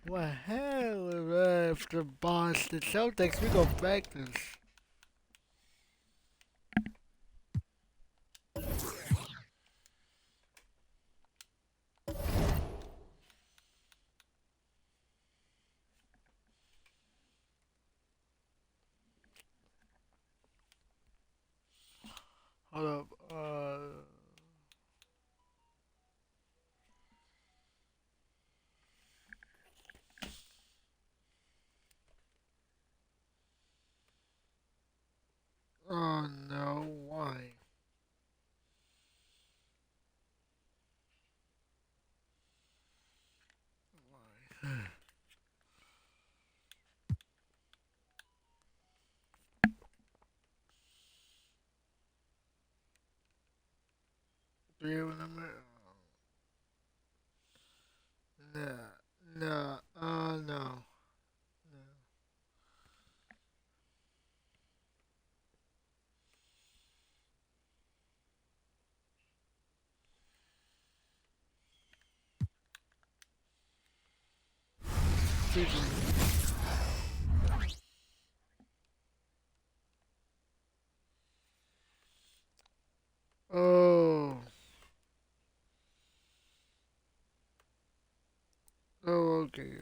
Well, hell, if the Boston Celtics, we go practice. Hold up. Oh no, why? Three number? No, no, no. Oh, oh, okay, okay.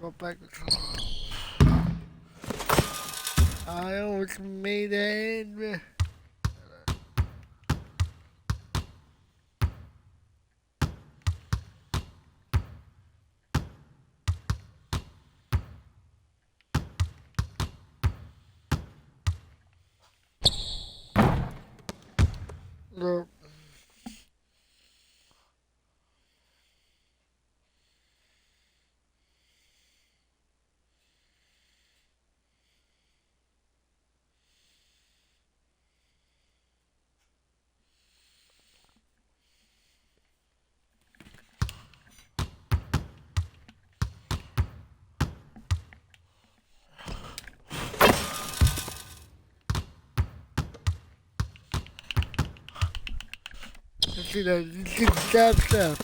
Go back to. I almost made it. No. I see that. You see the jab step.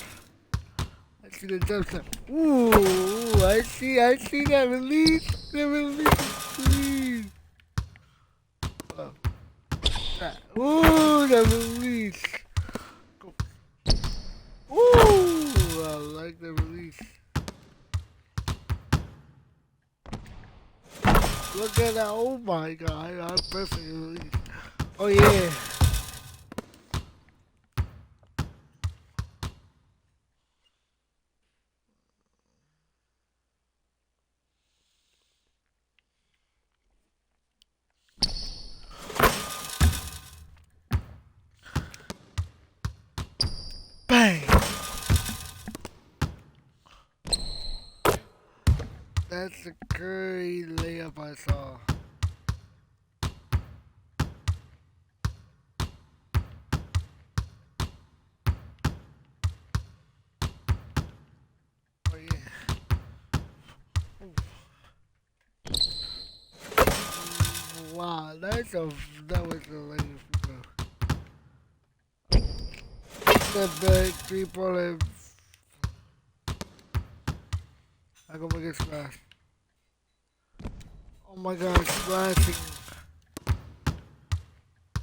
I see the jab step. Ooh, I see that release. The release. Oh, that. Ooh, the release. Go. Ooh, I like the release. Look at that. Oh my god. I perfectly released. Oh yeah. Bang. That's the Curry layup I saw. Oh yeah. Wow, that was a layup. Step back, 3-pointer. I go make it splash. Oh my god, splashing.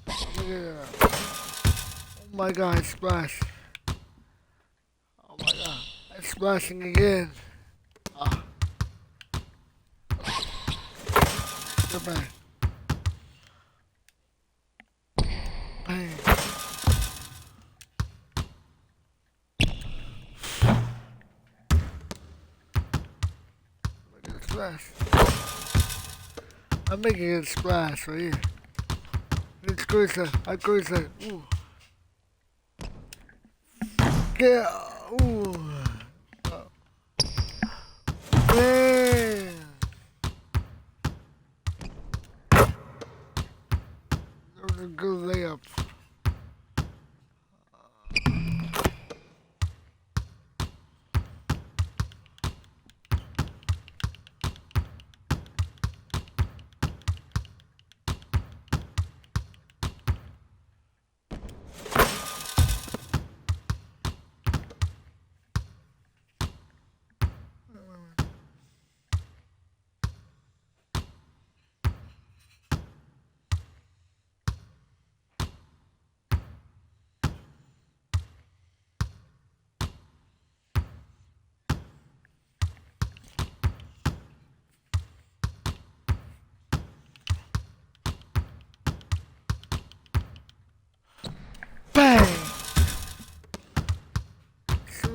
Look at that. Oh my god, splash. Oh my god. It's splashing again. Ah, step back. Bang. Look at the splash. I'm making it splash right here. It's closer. I'm closer. Ooh. Yeah. Ooh. Oh. Man. That was a good layup.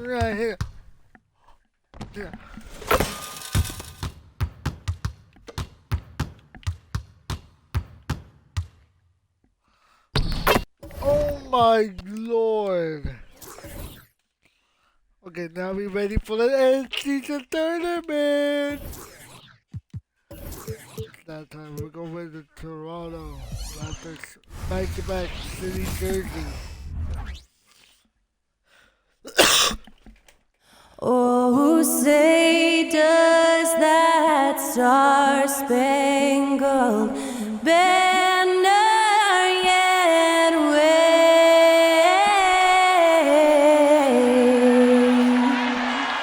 Right here. Yeah. Oh my lord. Okay, now we ready for the end season tournament. That time we're going to Toronto. Raptors back-to-back city jerseys. Oh, say does that star-spangled banner yet wave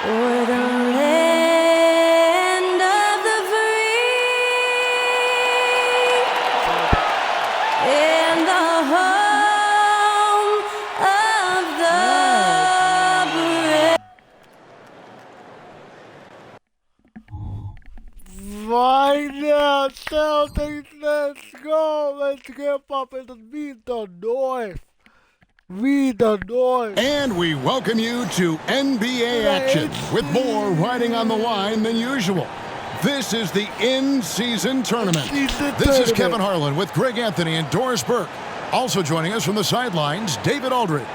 o'er the land of the free and the home of the brave. Right now, Celtics, let's go. Let's get popping to beat the North. Read the North. And we welcome you to NBA action with more riding on the line than usual. This is the in-season tournament. This is Kevin Harlan with Greg Anthony and Doris Burke. Also joining us from the sidelines, David Aldridge.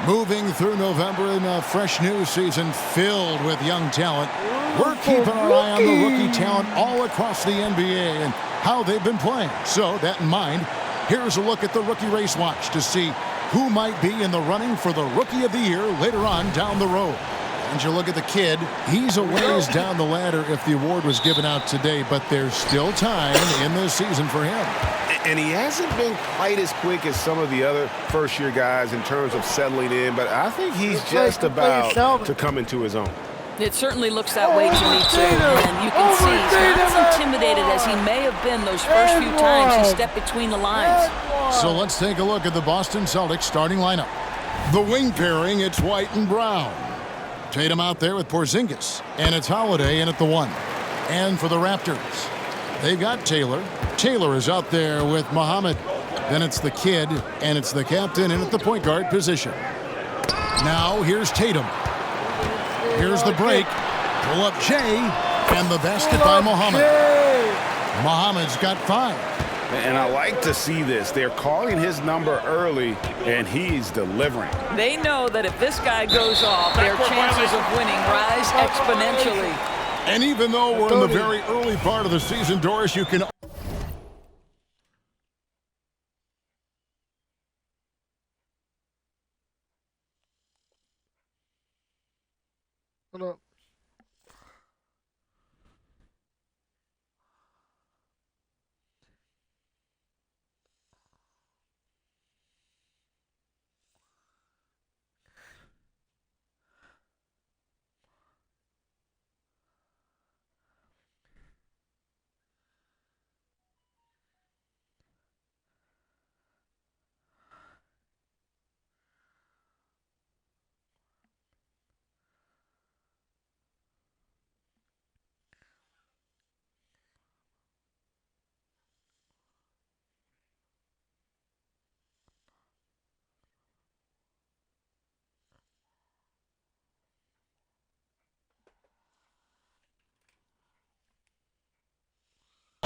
Moving through November in a fresh new season filled with young talent. We're keeping our eye on the rookie talent all across the NBA and how they've been playing. So, that in mind, here's a look at the Rookie Race Watch to see who might be in the running for the Rookie of the Year later on down the road. And you look at the kid, he's a ways down the ladder if the award was given out today, but there's still time in this season for him. And he hasn't been quite as quick as some of the other first-year guys in terms of settling in, but I think he's just about to come into his own. It certainly looks that way to me, too. And you can see he's not as intimidated as he may have been those first few times he stepped between the lines. So let's take a look at the Boston Celtics starting lineup. The wing pairing, it's White and Brown. Tatum out there with Porzingis, and it's Holiday in at the 1. And for the Raptors, they've got Taylor. Taylor is out there with Muhammad. Then it's the kid, and it's the captain in at the point guard position. Now here's Tatum. Here's the break. Pull up Jay, and the basket by Muhammad. Muhammad's got 5. And I like to see this. They're calling his number early, and he's delivering. They know that if this guy goes off, their chances of winning rise exponentially. And even though we're in the very early part of the season, Doris, you can... Hold up.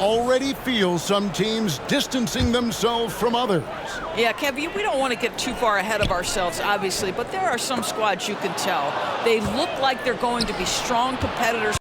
already feel some teams distancing themselves from others. Yeah, Kevin, we don't want to get too far ahead of ourselves, obviously, but there are some squads you can tell. They look like they're going to be strong competitors.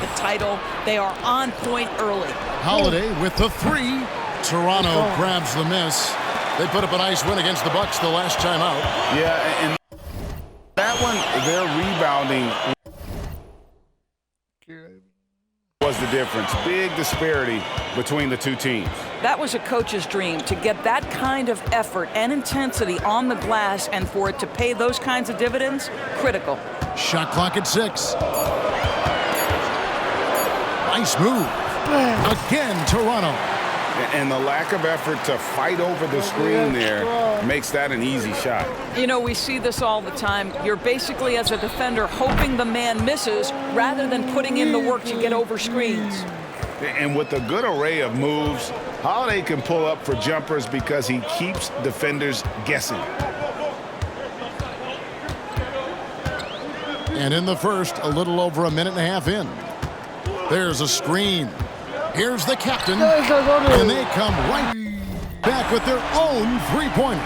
the title. They are on point early. Holiday with the three. Toronto grabs the miss. They put up a nice win against the Bucks the last time out. Yeah, and that one, their rebounding was the difference. Big disparity between the two teams. That was a coach's dream, to get that kind of effort and intensity on the glass, and for it to pay those kinds of dividends, critical. Shot clock at 6. Nice move. Again, Toronto. And the lack of effort to fight over the screen there makes that an easy shot. You know, we see this all the time. You're basically, as a defender, hoping the man misses rather than putting in the work to get over screens. And with a good array of moves, Holiday can pull up for jumpers because he keeps defenders guessing. And in the first, a little over a minute and a half in. There's a screen. Here's the captain, and they come right back with their own three-pointer.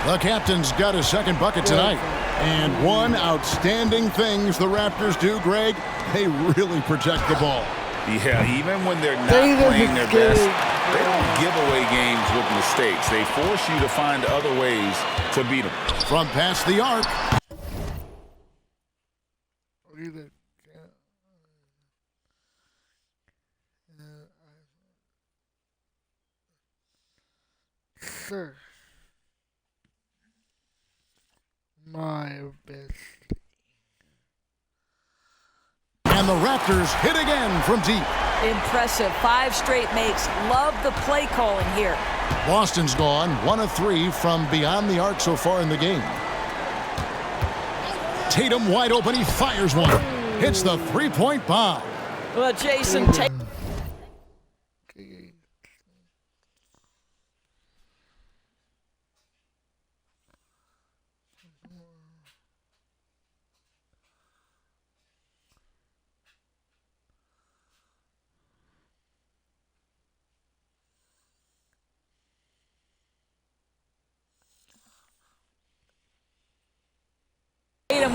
The captain's got his second bucket tonight. And one outstanding things the Raptors do, Greg, they really protect the ball. Yeah, even when they're not playing their best, they don't give away games with mistakes. They force you to find other ways to beat them. From past the arc. Sir, my best. And the Raptors hit again from deep. Impressive. 5 straight makes. Love the play calling here. Boston's gone 1 of 3 from beyond the arc so far in the game. Tatum wide open. He fires one. Hits the three-point bomb. Well, Jason Tatum.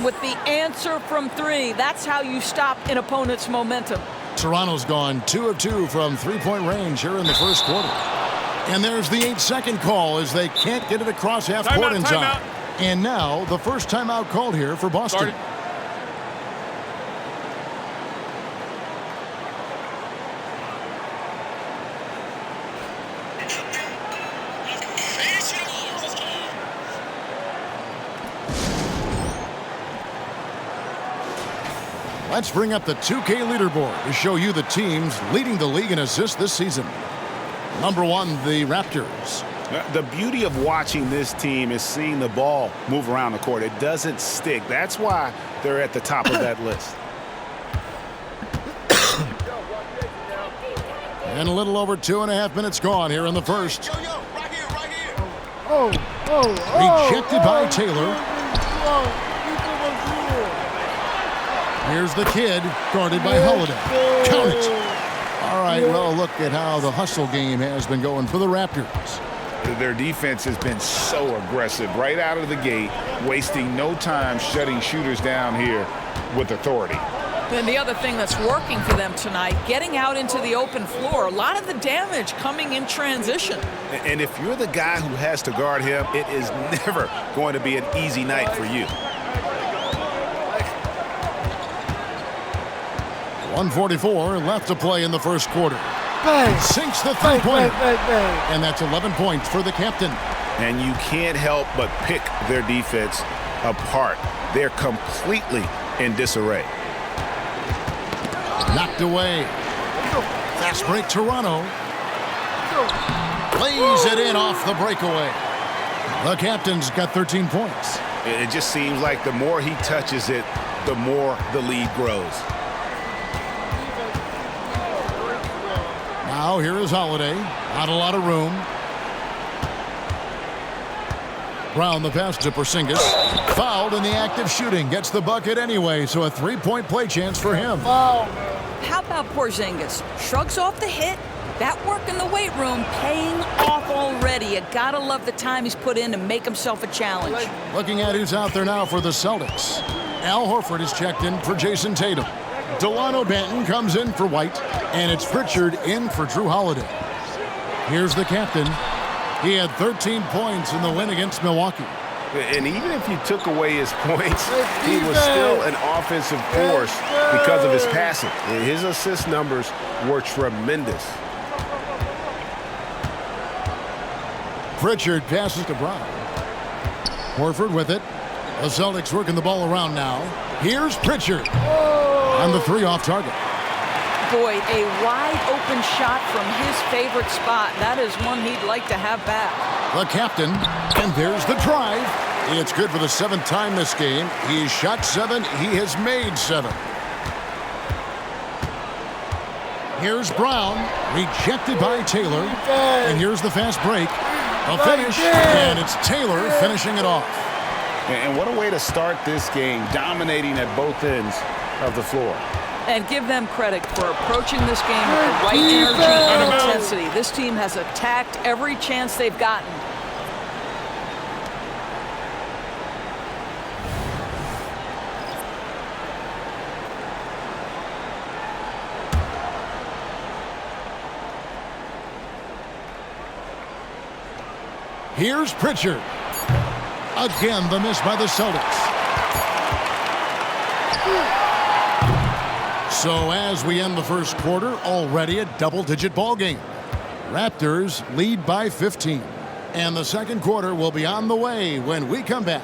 With the answer from 3. That's how you stop an opponent's momentum. Toronto's gone 2 of 2 from three-point range here in the first quarter. And there's the 8-second call as they can't get it across half court in time. And now the first timeout called here for Boston. Let's bring up the 2K leaderboard to show you the teams leading the league in assists this season. Number 1, the Raptors. The beauty of watching this team is seeing the ball move around the court. It doesn't stick. That's why they're at the top of that list. And a little over 2.5 minutes gone here in the first. Rejected by Taylor. Here's the kid, guarded by Holiday. Count it. All right, well, look at how the hustle game has been going for the Raptors. Their defense has been so aggressive right out of the gate, wasting no time shutting shooters down here with authority. And the other thing that's working for them tonight, getting out into the open floor. A lot of the damage coming in transition. And if you're the guy who has to guard him, it is never going to be an easy night for you. 1:44 left to play in the first quarter. Sinks the three-pointer. And that's 11 points for the captain. And you can't help but pick their defense apart. They're completely in disarray. Knocked away. Fast break, Toronto. Lays it in off the breakaway. The captain's got 13 points. It just seems like the more he touches it, the more the lead grows. Now here is Holiday. Not a lot of room. Brown the pass to Porzingis. Fouled in the act of shooting. Gets the bucket anyway, so a three-point play chance for him. How about Porzingis? Shrugs off the hit. That work in the weight room paying off already. You gotta love the time he's put in to make himself a challenge. Looking at who's out there now for the Celtics. Al Horford is checked in for Jason Tatum. Delano Banton comes in for White, and it's Pritchard in for Drew Holiday. Here's the captain. He had 13 points in the win against Milwaukee. And even if you took away his points, he was still an offensive force because of his passing. And his assist numbers were tremendous. Pritchard passes to Brown. Horford with it. The Celtics working the ball around now. Here's Pritchard on the 3 off target. Boy, a wide open shot from his favorite spot. That is one he'd like to have back. The captain, and there's the drive. It's good for the 7th time this game. He's shot 7. He has made 7. Here's Brown, rejected by Taylor. And here's the fast break. A finish, and it's Taylor finishing it off. And what a way to start this game, dominating at both ends of the floor. And give them credit for approaching this game with the right energy and intensity. This team has attacked every chance they've gotten. Here's Pritchard. Again, the miss by the Celtics. So as we end the first quarter, already a double-digit ball game. Raptors lead by 15. And the second quarter will be on the way when we come back.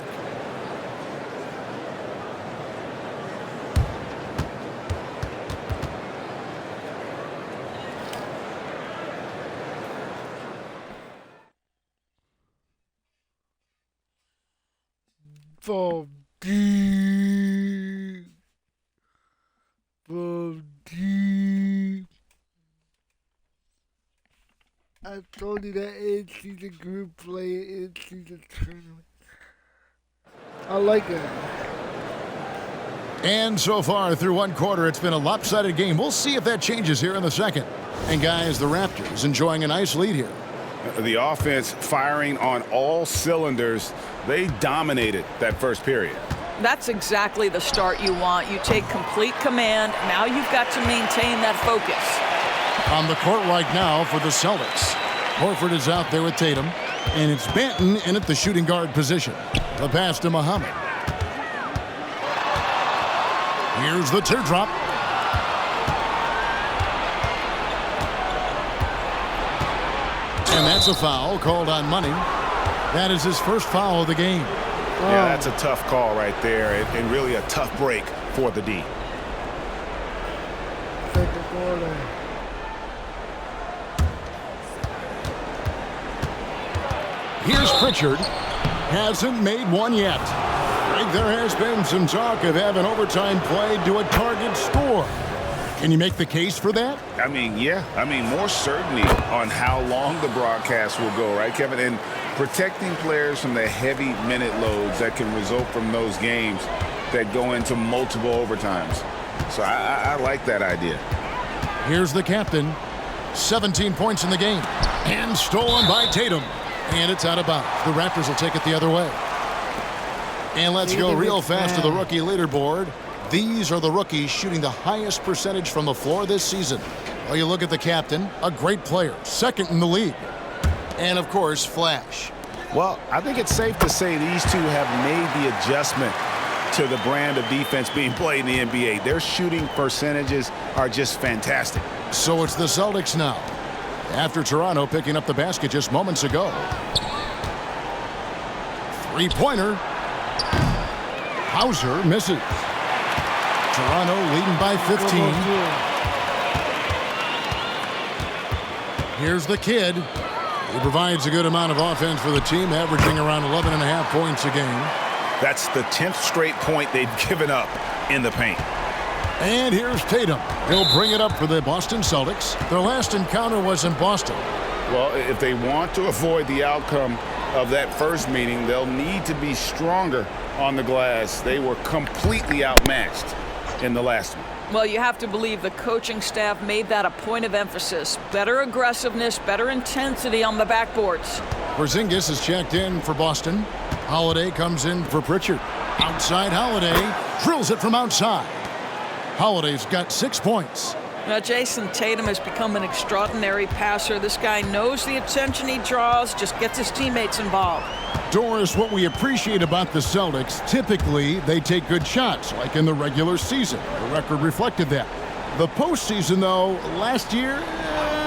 From deep. I told you that in-season group play, in-season tournament. I like it. And so far through one quarter, it's been a lopsided game. We'll see if that changes here in the second. And guys, the Raptors enjoying a nice lead here. The offense firing on all cylinders. They dominated that first period. That's exactly the start you want. You take complete command. Now you've got to maintain that focus. On the court right now for the Celtics. Horford is out there with Tatum. And it's Banton in at the shooting guard position. The pass to Muhammad. Here's the teardrop. And that's a foul called on Money. That is his first foul of the game. Yeah, that's a tough call right there, and really a tough break for the D. Second quarter. Here's Pritchard. Hasn't made one yet. I think there has been some talk of having overtime played to a target score. Can you make the case for that? I mean, yeah. I mean, more certainty on how long the broadcast will go, right, Kevin? And protecting players from the heavy minute loads that can result from those games that go into multiple overtimes. So I like that idea. Here's the captain. 17 points in the game. And stolen by Tatum. And it's out of bounds. The Raptors will take it the other way. And let's go real fast to the rookie leaderboard. These are the rookies shooting the highest percentage from the floor this season. Well, you look at the captain, a great player, second in the league. And, of course, Flash. Well, I think it's safe to say these two have made the adjustment to the brand of defense being played in the NBA. Their shooting percentages are just fantastic. So it's the Celtics now. After Toronto picking up the basket just moments ago. Three-pointer. Hauser misses. Toronto leading by 15. Here's the kid. He provides a good amount of offense for the team, averaging around 11.5 points a game. That's the 10th straight point they've given up in the paint. And here's Tatum. He'll bring it up for the Boston Celtics. Their last encounter was in Boston. Well, if they want to avoid the outcome of that first meeting, they'll need to be stronger on the glass. They were completely outmatched in the last one. Well, you have to believe the coaching staff made that a point of emphasis. Better aggressiveness, better intensity on the backboards. Porzingis is checked in for Boston. Holiday comes in for Pritchard. Outside Holiday drills it from outside. Holiday's got 6 points. Now, Jason Tatum has become an extraordinary passer. This guy knows the attention he draws, just gets his teammates involved. Doris, what we appreciate about the Celtics, typically they take good shots, like in the regular season. The record reflected that. The postseason, though, last year,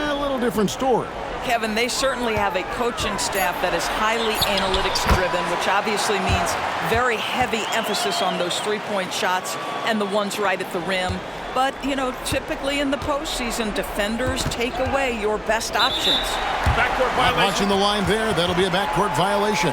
a little different story. Kevin, they certainly have a coaching staff that is highly analytics-driven, which obviously means very heavy emphasis on those three-point shots and the ones right at the rim. But, you know, typically in the postseason, defenders take away your best options. Backcourt violation. Watching the line there, that'll be a backcourt violation.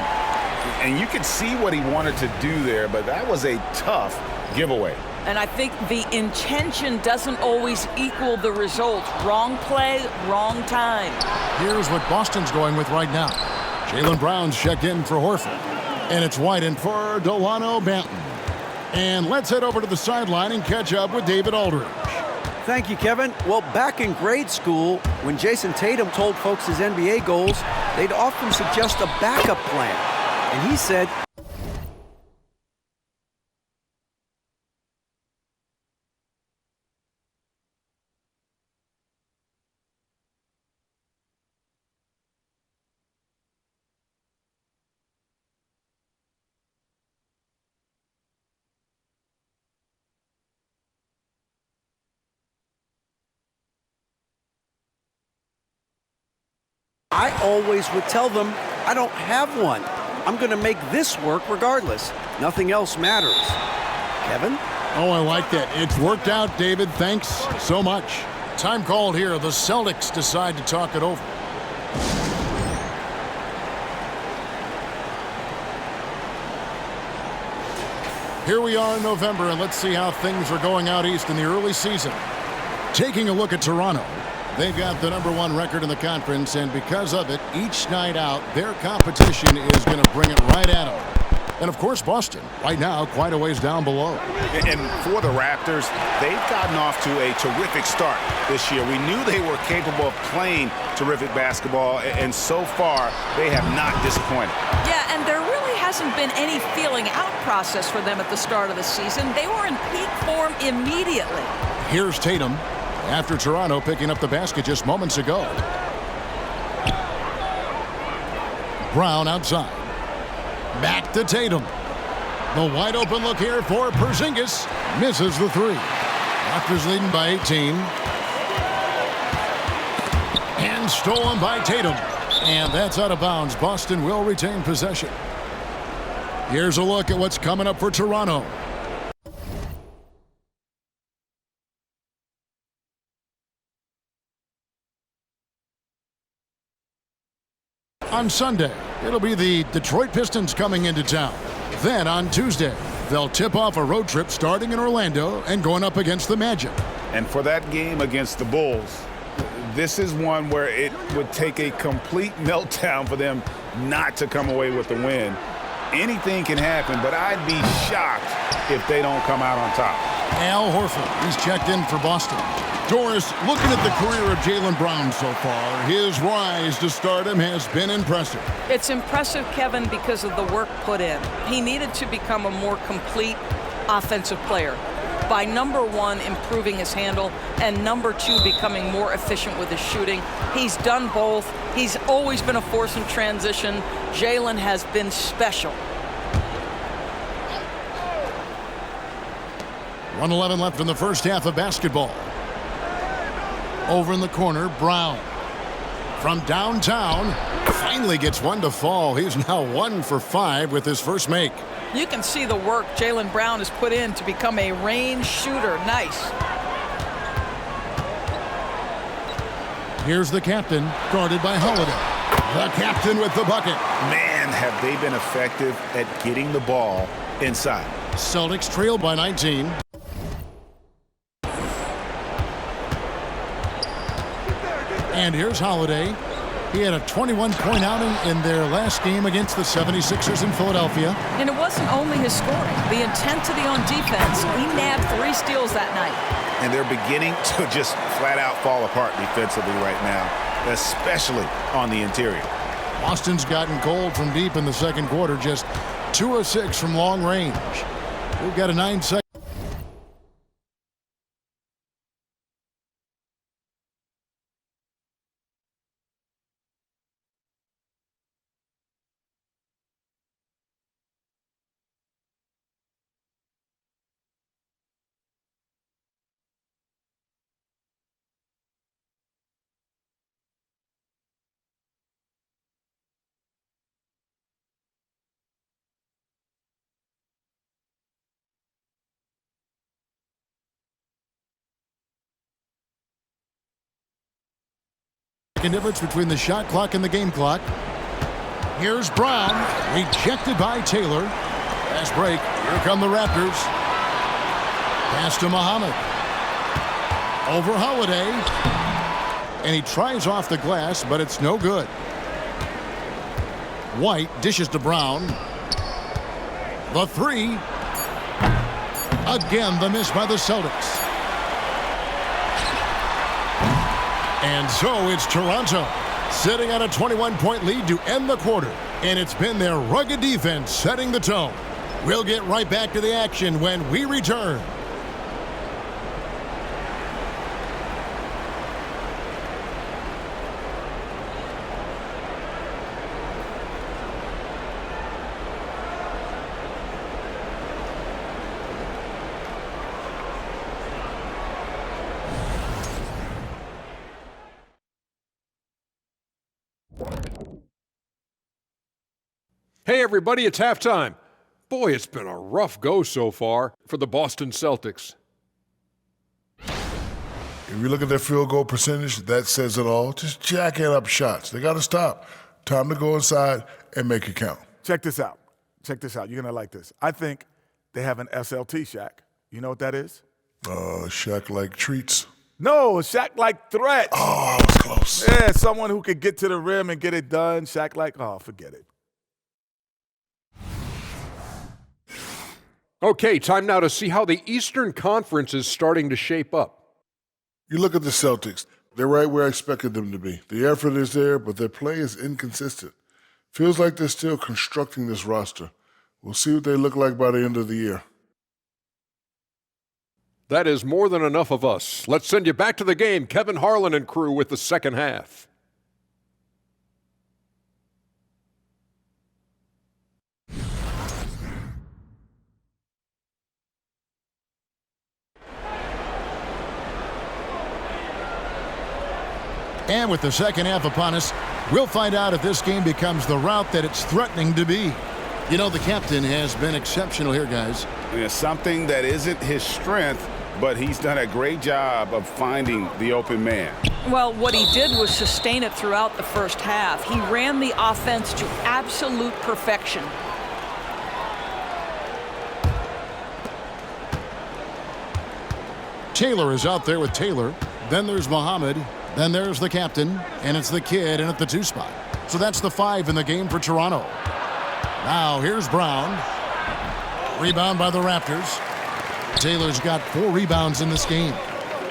And you could see what he wanted to do there, but that was a tough giveaway. And I think the intention doesn't always equal the result. Wrong play, wrong time. Here's what Boston's going with right now. Jaylen Brown's checked in for Horford. And it's White for Delano Banton. And let's head over to the sideline and catch up with David Aldridge. Thank you, Kevin. Well, back in grade school, when Jason Tatum told folks his NBA goals, they'd often suggest a backup plan. And he said, I always would tell them, I don't have one. I'm going to make this work regardless. Nothing else matters. Kevin? Oh, I like that. It's worked out, David. Thanks so much. Time called here. The Celtics decide to talk it over. Here we are in November, and let's see how things are going out east in the early season. Taking a look at Toronto. They've got the #1 record in the conference, and because of it, each night out, their competition is going to bring it right at them. And, of course, Boston, right now, quite a ways down below. And for the Raptors, they've gotten off to a terrific start this year. We knew they were capable of playing terrific basketball, and so far, they have not disappointed. Yeah, and there really hasn't been any feeling out process for them at the start of the season. They were in peak form immediately. Here's Tatum after Toronto picking up the basket just moments ago. Brown outside. Back to Tatum. The wide open look here for Porzingis. Misses the three. Raptors leading by 18. And stolen by Tatum. And that's out of bounds. Boston will retain possession. Here's a look at what's coming up for Toronto. On Sunday, it'll be the Detroit Pistons coming into town. Then on Tuesday, they'll tip off a road trip starting in Orlando and going up against the Magic. And for that game against the Bulls, this is one where it would take a complete meltdown for them not to come away with the win. Anything can happen, but I'd be shocked if they don't come out on top. Al Horford, he's checked in for Boston. Doris, looking at the career of Jaylen Brown so far, his rise to stardom has been impressive. It's impressive, Kevin, because of the work put in. He needed to become a more complete offensive player. By #1, improving his handle, and #2, becoming more efficient with his shooting. He's done both. He's always been a force in transition. Jaylen has been special. 1:11 left in the first half of basketball. Over in the corner, Brown. From downtown, finally gets one to fall. He's now 1 for 5 with his first make. You can see the work Jaylen Brown has put in to become a range shooter. Nice. Here's the captain, guarded by Holiday. The captain with the bucket. Man, have they been effective at getting the ball inside. Celtics trail by 19. And here's Holiday. He had a 21-point outing in their last game against the 76ers in Philadelphia. And it wasn't only his scoring. The intensity on defense. He nabbed 3 steals that night. And they're beginning to just flat out fall apart defensively right now, especially on the interior. Boston's gotten cold from deep in the second quarter, just 2 of 6 from long range. We've got a 9-second. 2-second difference between the shot clock and the game clock. Here's Brown, rejected by Taylor. Fast break. Here come the Raptors. Pass to Muhammad. Over Holiday. And he tries off the glass, but it's no good. White dishes to Brown. The three. Again, the miss by the Celtics. And so it's Toronto, sitting on a 21-point lead to end the quarter. And it's been their rugged defense setting the tone. We'll get right back to the action when we return. Hey everybody, it's halftime. Boy, it's been a rough go so far for the Boston Celtics. If you look at their field goal percentage, that says it all. Just jacking up shots. They got to stop. Time to go inside and make it count. Check this out. Check this out. You're going to like this. I think they have an SLT Shaq. You know what that is? Shaq like treats. No, Shaq like threats. Oh, that was close. Yeah, someone who could get to the rim and get it done. Shaq like, oh, forget it. Okay, time now to see how the Eastern Conference is starting to shape up. You look at the Celtics. They're right where I expected them to be. The effort is there, but their play is inconsistent. Feels like they're still constructing this roster. We'll see what they look like by the end of the year. That is more than enough of us. Let's send you back to the game, Kevin Harlan and crew with the second half. And with the second half upon us, we'll find out if this game becomes the route that it's threatening to be. You know, the captain has been exceptional here, guys. Yeah, something that isn't his strength, but he's done a great job of finding the open man. Well, what he did was sustain it throughout the first half. He ran the offense to absolute perfection. Taylor is out there with Taylor. Then there's Muhammad. Then there's the captain, and it's the kid in at the 2 spot. So that's the 5 in the game for Toronto. Now here's Brown. Rebound by the Raptors. Taylor's got 4 rebounds in this game.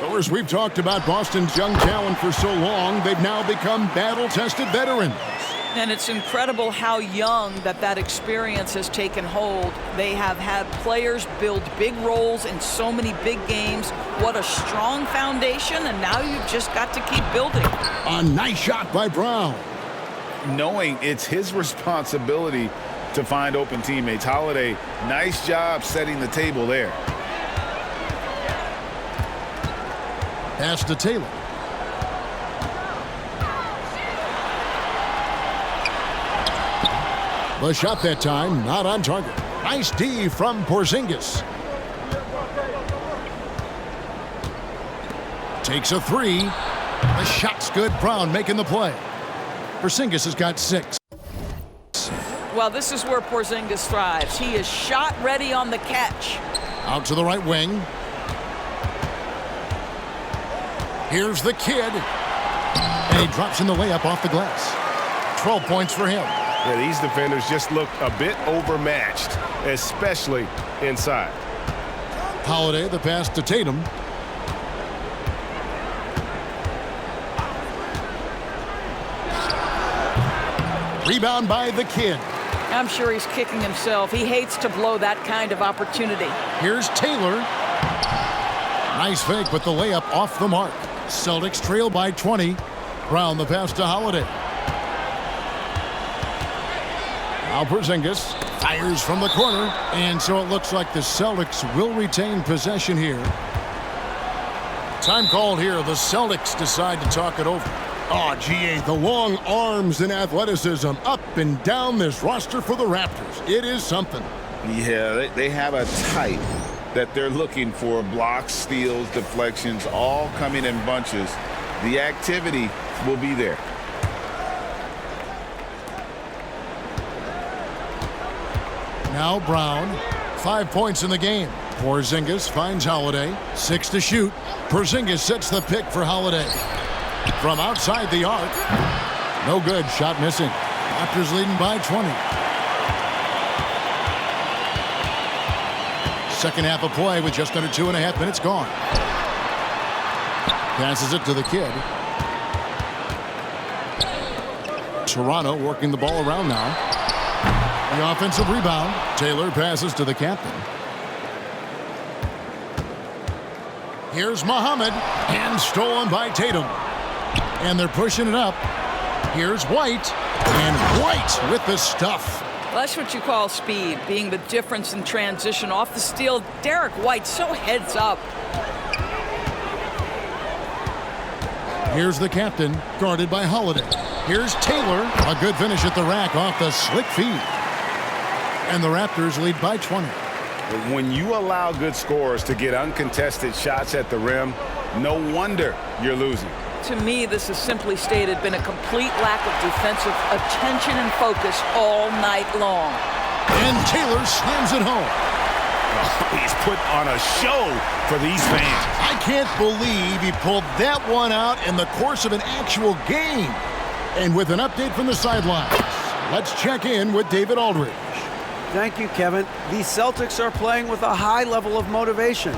As we've talked about Boston's young talent for so long, they've now become battle-tested veterans. And it's incredible how young that experience has taken hold. They have had players build big roles in so many big games. What a strong foundation, and now you've just got to keep building. A nice shot by Brown. Knowing it's his responsibility to find open teammates. Holiday, nice job setting the table there. Pass to Taylor. The shot that time, not on target. Nice D from Porzingis. Takes a 3. The shot's good. Brown making the play. Porzingis has got 6. Well, this is where Porzingis thrives. He is shot ready on the catch. Out to the right wing. Here's the kid. And he drops in the layup off the glass. 12 points for him. Yeah, these defenders just look a bit overmatched, especially inside. Holiday, the pass to Tatum. Rebound by the kid. I'm sure he's kicking himself. He hates to blow that kind of opportunity. Here's Taylor. Nice fake with the layup off the mark. Celtics trail by 20. Brown the pass to Holiday. Now Porzingis fires from the corner, and so it looks like the Celtics will retain possession here. Time called here. The Celtics decide to talk it over. Oh, GA, the long arms and athleticism up and down this roster for the Raptors. It is something. Yeah, they have a type that they're looking for. Blocks, steals, deflections, all coming in bunches. The activity will be there. Now Brown, 5 points in the game. Porzingis finds Holiday, 6 to shoot. Porzingis sets the pick for Holiday. From outside the arc, no good, shot missing. Raptors leading by 20. Second half of play with just under 2.5 minutes gone. Passes it to the kid. Toronto working the ball around now. The offensive rebound. Taylor passes to the captain. Here's Muhammad, and stolen by Tatum. And they're pushing it up. Here's White, and White with the stuff. Well, that's what you call speed, being the difference in transition. Off the steal, Derek White so heads up. Here's the captain, guarded by Holiday. Here's Taylor, a good finish at the rack off the slick feed. And the Raptors lead by 20. When you allow good scorers to get uncontested shots at the rim, no wonder you're losing. To me, this has simply stated been a complete lack of defensive attention and focus all night long. And Taylor slams it home. He's put on a show for these fans. I can't believe he pulled that one out in the course of an actual game. And with an update from the sidelines, let's check in with David Aldridge. Thank you, Kevin. The Celtics are playing with a high level of motivation.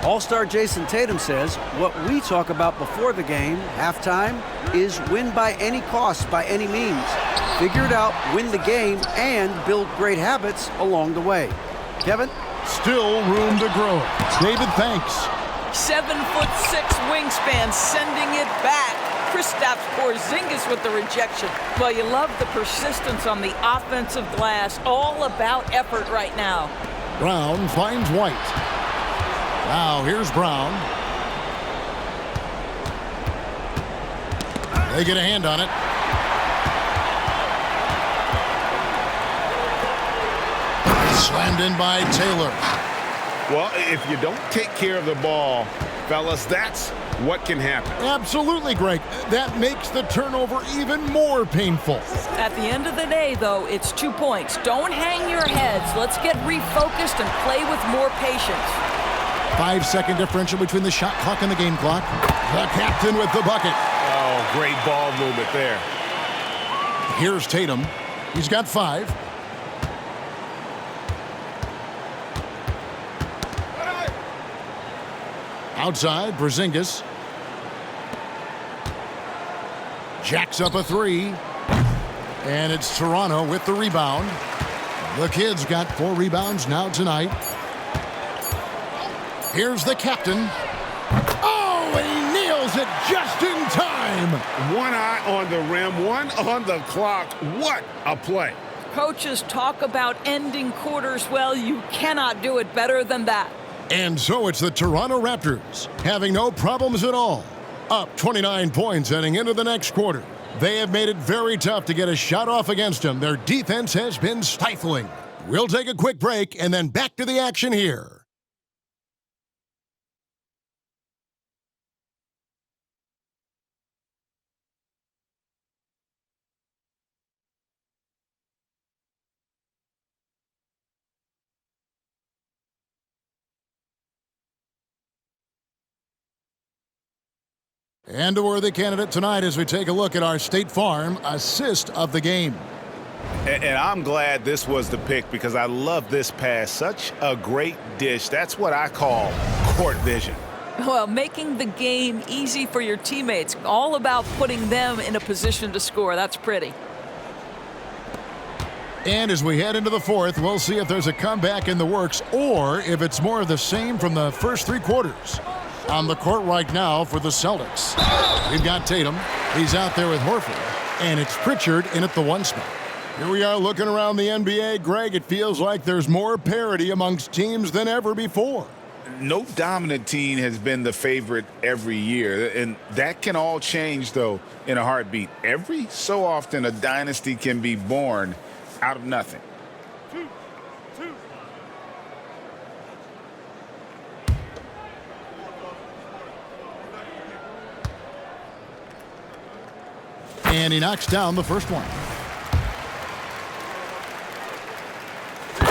All-star Jason Tatum says what we talk about before the game, halftime, is win by any cost, by any means. Figure it out, win the game, and build great habits along the way. Kevin? Still room to grow. David, thanks. 7'6" wingspan, sending it back. Kristaps Porzingis with the rejection. Well, you love the persistence on the offensive glass. All about effort right now. Brown finds White. Now here's Brown. They get a hand on it. Slammed in by Taylor. Well, if you don't take care of the ball, fellas, that's what can happen. Absolutely, Greg. That makes the turnover even more painful. At the end of the day, though, it's 2 points. Don't hang your heads. Let's get refocused and play with more patience. 5-second differential between the shot clock and the game clock. The captain with the bucket. Oh, great ball movement there. Here's Tatum. He's got 5. Outside, Porzingis. Jacks up a 3. And it's Toronto with the rebound. The Kid's got 4 rebounds now tonight. Here's the captain. Oh, and he nails it just in time. One eye on the rim, one on the clock. What a play. Coaches talk about ending quarters. Well, you cannot do it better than that. And so it's the Toronto Raptors, having no problems at all. Up 29 points heading into the next quarter. They have made it very tough to get a shot off against them. Their defense has been stifling. We'll take a quick break and then back to the action here. And a worthy candidate tonight as we take a look at our State Farm assist of the game. And I'm glad this was the pick because I love this pass. Such a great dish. That's what I call court vision. Well, making the game easy for your teammates. All about putting them in a position to score. That's pretty. And as we head into the fourth, we'll see if there's a comeback in the works or if it's more of the same from the first 3 quarters. On the court right now for the Celtics. We've got Tatum. He's out there with Horford. And it's Pritchard in at the 1 spot. Here we are looking around the NBA. Greg, it feels like there's more parity amongst teams than ever before. No dominant team has been the favorite every year. And that can all change, though, in a heartbeat. Every so often, a dynasty can be born out of nothing. And he knocks down the first one.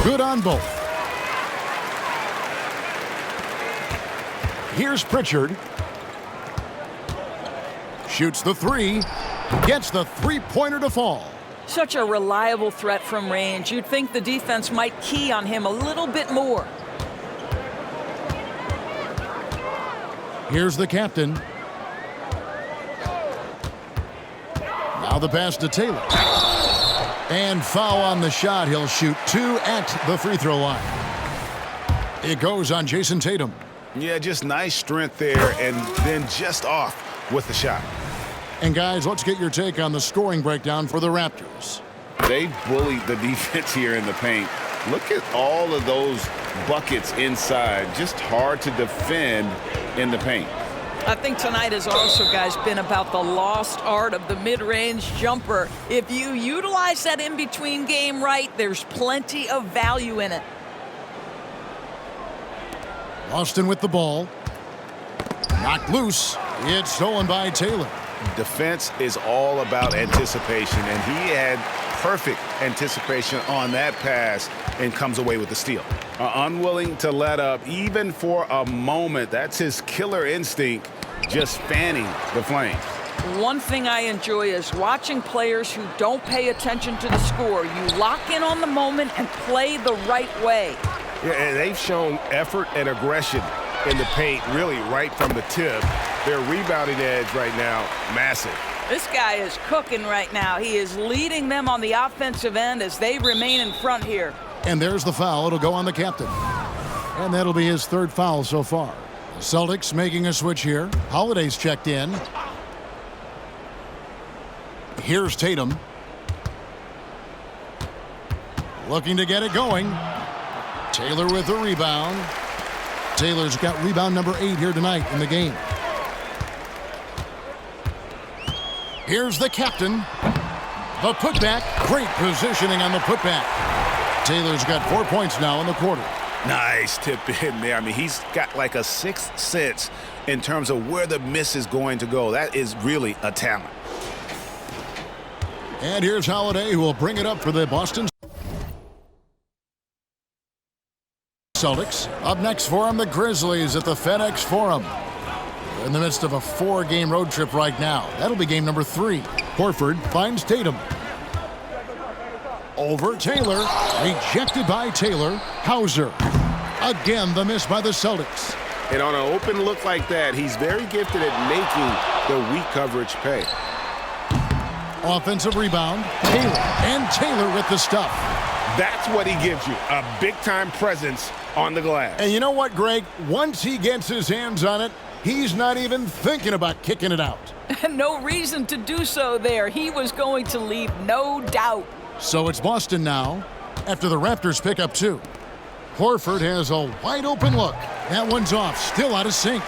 Good on both. Here's Pritchard. Shoots the three. Gets the three-pointer to fall. Such a reliable threat from range. You'd think the defense might key on him a little bit more. Here's the captain. Now the pass to Taylor. And foul on the shot. He'll shoot 2 at the free throw line. It goes on Jason Tatum. Yeah, just nice strength there, and then just off with the shot. And guys, let's get your take on the scoring breakdown for the Raptors. They bullied the defense here in the paint. Look at all of those buckets inside. Just hard to defend in the paint. I think tonight has also, guys, been about the lost art of the mid-range jumper. If you utilize that in-between game right, there's plenty of value in it. Boston with the ball. Knocked loose. It's stolen by Taylor. Defense is all about anticipation, and he had perfect anticipation on that pass and comes away with the steal. Unwilling to let up even for a moment. That's his killer instinct, just fanning the flames. One thing I enjoy is watching players who don't pay attention to the score. You lock in on the moment and play the right way. Yeah, and they've shown effort and aggression in the paint, really right from the tip. Their rebounding edge right now, massive. This guy is cooking right now. He is leading them on the offensive end as they remain in front here. And there's the foul. It'll go on the captain. And that'll be his third foul so far. The Celtics making a switch here. Holiday's checked in. Here's Tatum. Looking to get it going. Taylor with the rebound. Taylor's got rebound number 8 here tonight in the game. Here's the captain. The putback. Great positioning on the putback. Taylor's got 4 points now in the quarter. Nice tip in there. I mean, he's got like a sixth sense in terms of where the miss is going to go. That is really a talent. And here's Holiday, who will bring it up for the Boston Celtics. Up next for them, the Grizzlies at the FedEx Forum. They're in the midst of a 4-game road trip right now. That'll be game number 3. Horford finds Tatum. Over Taylor. Rejected by Taylor. Hauser. Again, the miss by the Celtics. And on an open look like that, he's very gifted at making the weak coverage pay. Offensive rebound. Taylor. And Taylor with the stuff. That's what he gives you, a big-time presence on the glass. And you know what, Greg? Once he gets his hands on it, he's not even thinking about kicking it out. No reason to do so there. He was going to leave, no doubt. So it's Boston now after the Raptors pick up 2. Horford has a wide open look. That one's off, still out of sync.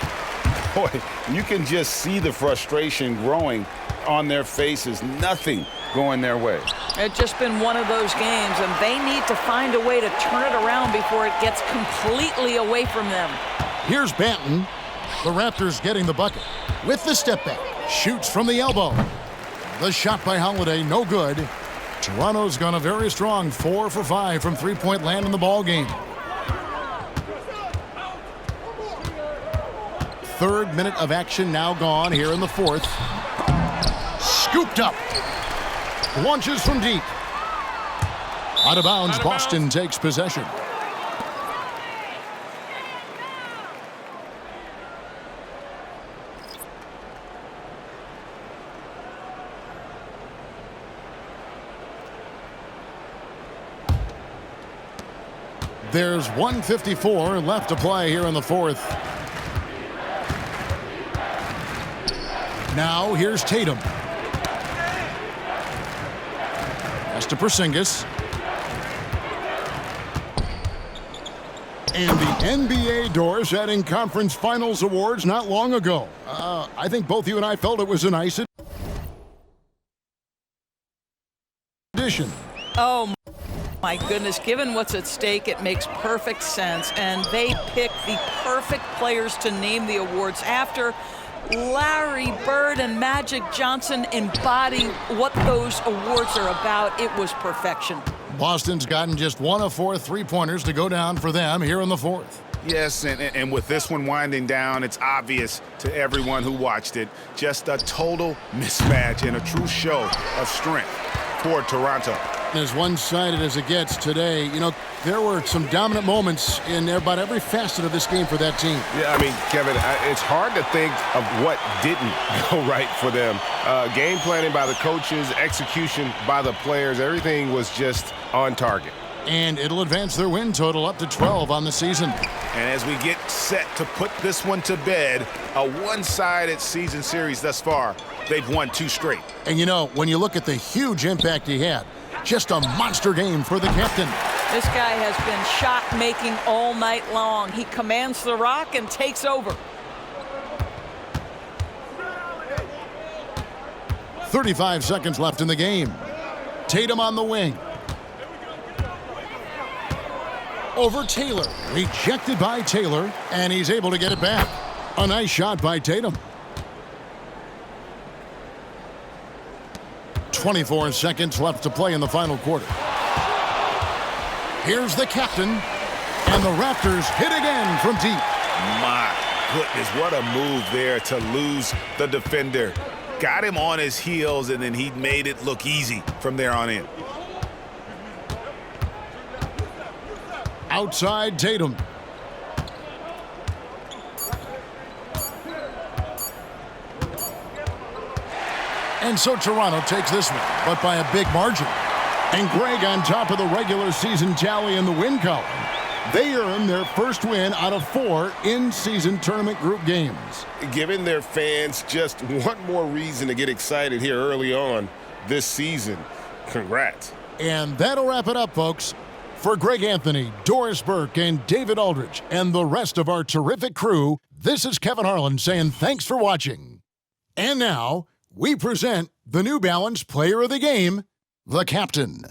Boy, you can just see the frustration growing on their faces. Nothing going their way. It's just been one of those games, and they need to find a way to turn it around before it gets completely away from them. Here's Banton. The Raptors getting the bucket with the step back. Shoots from the elbow. The shot by Holiday, no good. Toronto's gone a very strong 4 for 5 from three-point land in the ball game. Third minute of action now gone here in the fourth. Scooped up. Launches from deep. Out of bounds, Boston takes possession. There's 1:54 left to play here in the fourth. Now here's Tatum. Pass to Porzingis. And the NBA doors setting conference finals awards not long ago. I think both you and I felt it was a nice addition. Oh, my goodness. Given what's at stake, it makes perfect sense. And they pick the perfect players to name the awards after. Larry Bird and Magic Johnson embody what those awards are about. It was perfection. Boston's gotten just 1 of 4 3-pointers to go down for them here in the fourth. Yes, and with this one winding down, it's obvious to everyone who watched it. Just a total mismatch and a true show of strength for Toronto. As one-sided as it gets today, you know, there were some dominant moments in about every facet of this game for that team. Yeah, I mean, Kevin, it's hard to think of what didn't go right for them. Game planning by the coaches, execution by the players, everything was just on target. And it'll advance their win total up to 12 on the season. And as we get set to put this one to bed, a one-sided season series thus far, they've won 2 straight. And you know, when you look at the huge impact he had, just a monster game for the captain. This guy has been shot-making all night long. He commands the rock and takes over. 35 seconds left in the game. Tatum on the wing. Over Taylor. Rejected by Taylor, and he's able to get it back. A nice shot by Tatum. 24 seconds left to play in the final quarter. Here's the captain, and the Raptors hit again from deep. My goodness, what a move there to lose the defender. Got him on his heels, and then he made it look easy from there on in. Outside Tatum. And so Toronto takes this one, but by a big margin. And Greg on top of the regular season tally in the win column. They earn their first win out of 4 in-season tournament group games. Giving their fans just one more reason to get excited here early on this season. Congrats. And that'll wrap it up, folks. For Greg Anthony, Doris Burke, and David Aldridge, and the rest of our terrific crew, this is Kevin Harlan saying thanks for watching. And now, we present the New Balance Player of the Game, the Captain.